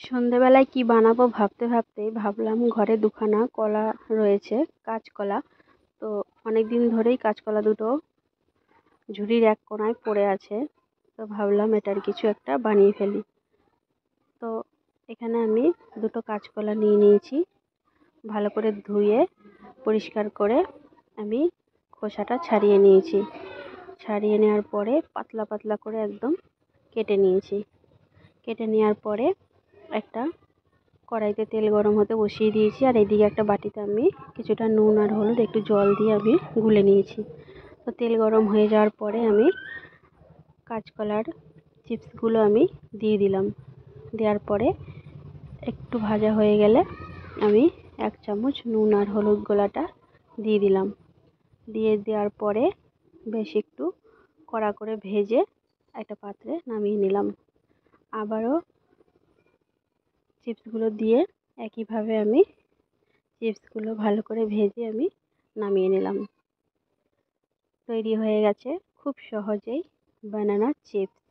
সন্ধেবেলায় কি বানাবো ভাবতে ভাবতেই ভাবলাম ঘরে দুখানা কলা রয়েছে, কাঁচকলা। তো অনেক দিন ধরেই কাঁচকলা দুটো ঝুড়ির এক কোণায় পড়ে আছে। তো ভাবলাম এটার কিছু একটা বানিয়ে ফেলি। তো এখানে আমি দুটো কাঁচকলা নিয়ে নিয়েছি, ভালো করে ধুয়ে পরিষ্কার করে আমি খোসাটা ছাড়িয়ে নিয়েছি। ছাড়িয়ে নেওয়ার পরে পাতলা পাতলা করে একদম কেটে নিয়েছি। কেটে নেওয়ার পরে একটা কড়াইতে তেল গরম হতে বসিয়ে দিয়েছি, আর এইদিকে একটা বাটিতে আমি কিছুটা নুন আর হলুদ একটু জল দিয়ে আমি গুলে নিয়েছি। তো তেল গরম হয়ে যাওয়ার পরে আমি কাঁচকলার চিপসগুলো আমি দিয়ে দিলাম। দেওয়ার পরে একটু ভাজা হয়ে গেলে আমি 1 চামচ নুন আর হলুদ গোলাটা দিয়ে দিলাম। দিয়ে দেওয়ার পরে বেশ একটু কড়া করে ভেজে একটা পাত্রে নামিয়ে নিলাম। আবারও চিপসগুলো দিয়ে একইভাবে আমি চিপসগুলো ভালো করে ভেজে আমি নামিয়ে নিলাম। তৈরি হয়ে গেছে খুব সহজেই বানানা চিপস।